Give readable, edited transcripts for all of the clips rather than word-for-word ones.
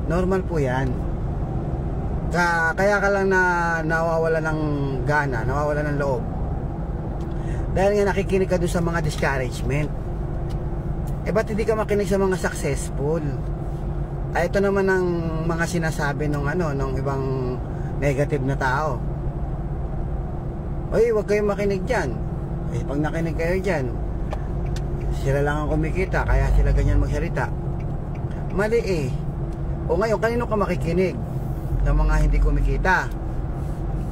Normal po yan. Kaya ka lang na nawawala ng gana, nawawala ng loob. Dahil nga nakikinig ka doon sa mga discouragement. Ba't hindi ka makinig sa mga successful? Ito naman ang mga sinasabi ng ibang negative na tao. Oy, huwag kayong makinig dyan. Pag nakinig kayo dyan, sila lang ang kumikita, kaya sila ganyan magsalita. Mali O ngayon, kanino ka makikinig? Ng mga hindi kumikita,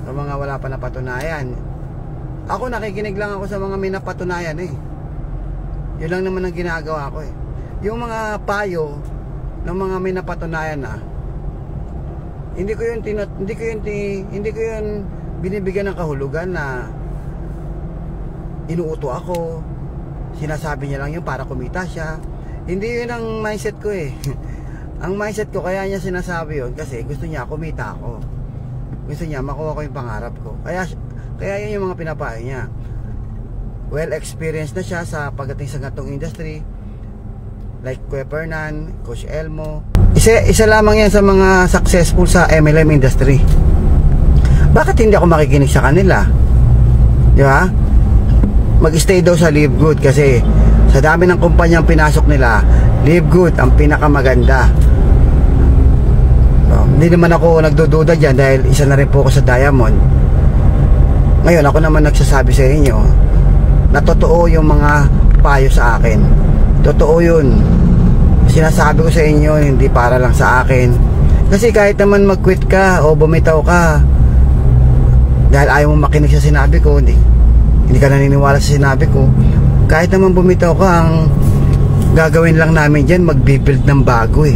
ng mga wala pa napatunayan. Ako nakikinig lang ako sa mga may napatunayan Yun lang naman ang ginagawa ko Yung mga payo ng mga may napatunayan na, hindi ko yun binibigyan ng kahulugan na inuuto ako. Sinasabi niya lang yun para kumita siya. Hindi yun ang mindset ko Ang mindset ko, kaya niya sinasabi yun kasi gusto niya kumita ako. Gusto niya makuha ko yung pangarap ko. Kaya yun yung mga pinapayo niya. Well experienced na siya sa pagdating sa ganitong industry, like Kuya Fernan, Coach Elmo. Isa lamang yan sa mga successful sa MLM industry. Bakit hindi ako makikinig sa kanila? Di ba? Mag-stay daw sa Live Good kasi sa dami ng kumpanyang pinasok nila, Live Good ang pinakamaganda. Hindi naman ako nagdududa dyan dahil isa na rin po ako sa Diamond. Ngayon ako naman nagsasabi sa inyo na totoo yung mga payo sa akin. Totoo yun. Sinasabi ko sa inyo, hindi para lang sa akin. Kasi kahit naman mag-quit ka o bumitaw ka dahil ayaw mo makinig sa sinabi ko, hindi ka naniniwala sa sinabi ko, kahit naman bumitaw ka, ang gagawin lang namin dyan, magbibuild ng bago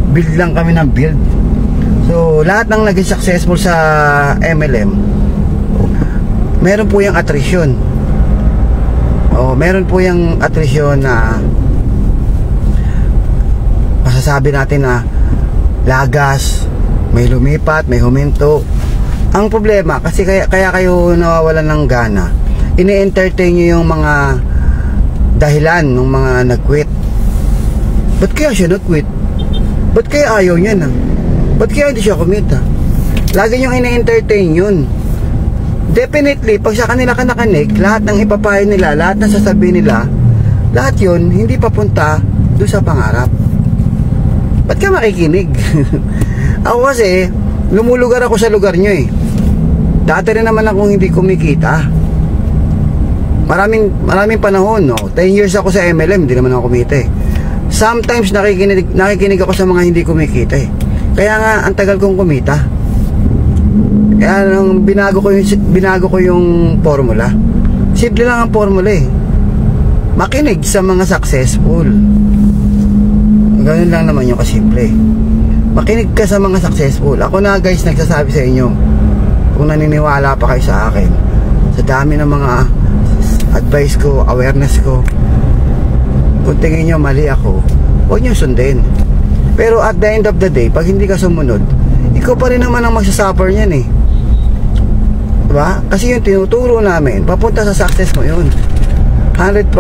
build lang kami ng build. So lahat ng naging successful sa MLM, meron po yung attrition. Meron po yung attrition na masasabi natin na lagas, may lumipat, may huminto. Ang problema kasi kaya kayo nawawalan ng gana, ini-entertain nyo yung mga dahilan ng mga nag-quit. Ba't kaya siya nag-quit? Ba't kaya ayaw niya na? Ba't kaya hindi siya kumita? Lagi nyo ini-entertain yun. Definitely, pag sa kanila ka nakanig, lahat ng ipapayo nila, lahat ng sasabihin nila, lahat yun hindi papunta doon sa pangarap. Ba't ka makikinig? Ako kasi lumulugar ako sa lugar nyo Dati rin naman akong hindi kumikita. Maraming panahon 10 years ako sa MLM, hindi naman ako kumita Sometimes nakikinig ako sa mga hindi kumikita Kaya nga ang tagal kong kumita. Kaya nung binago ko yung formula. Simple lang ang formula Makinig sa mga successful. Ganun lang naman yung kasimple. Makinig ka sa mga successful. Ako na guys nagsasabi sa inyo, kung naniniwala pa kayo sa akin, sa dami ng mga advice ko, awareness ko, kung tingin nyo mali ako, huwag nyo sundin. Pero at the end of the day, pag hindi ka sumunod, ikaw pa rin naman ang magsasuffer niyan diba? Kasi yung tinuturo namin, papunta sa success mo yun 100%.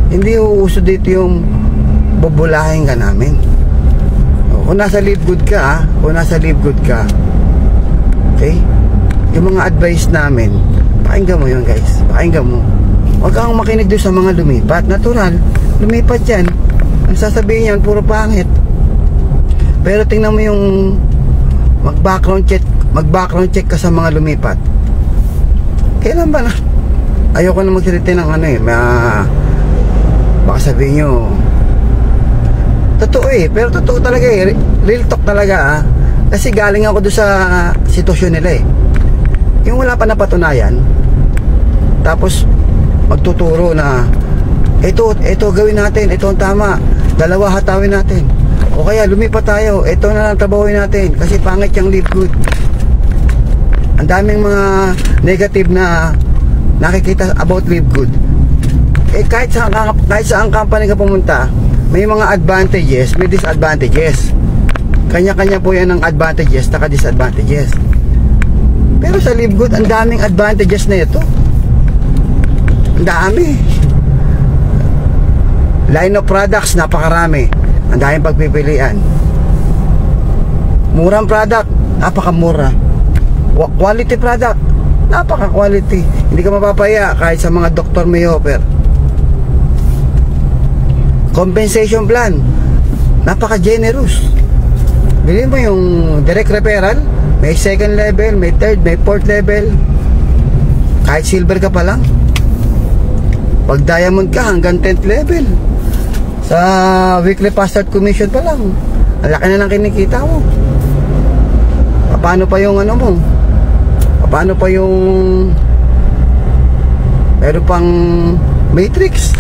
Hindi uuso dito yung bubulahin ka namin. Kung nasa Live Good ka okay, yung mga advice namin, pakinggan mo yun guys, pakinggan mo. Huwag kang makinig doon sa mga lumipat. Natural, lumipat yan. Ang sasabihin yan, puro pangit. Pero tingnan mo yung mag-background check ka sa mga lumipat. Kailan ba na? Ayoko na magsalita ng baka sabihin nyo totoo pero totoo talaga real talk talaga kasi galing ako doon sa sitwasyon nila yung wala pa napatunayan, tapos magtuturo na ito gawin natin, ito ang tama, dalawa hatawin natin, o kaya lumipat tayo, ito na lang trabahuin natin kasi pangit yung Live Good. Ang daming mga negative na nakikita about Live Good. Kahit saan company ka pumunta, may mga advantages, may disadvantages. Kanya-kanya po yan ng advantages at disadvantages. Pero sa Live Good, ang daming advantages na ito. Ang dami. Line of products, napakarami. Ang daming pagpipilian. Murang product, napakamura. Quality product, napaka-quality. Hindi ka mapapaya kahit sa mga doktor may offer. Compensation plan, napaka-generous. Bilhin mo yung direct referral, may second level, may third, may fourth level. Kahit silver ka pa lang. Pag diamond ka, hanggang 10th level. Sa weekly password commission pa lang, ang laki na lang kinikita mo. Paano pa yung ano mo? Paano pa yung meron pang matrix?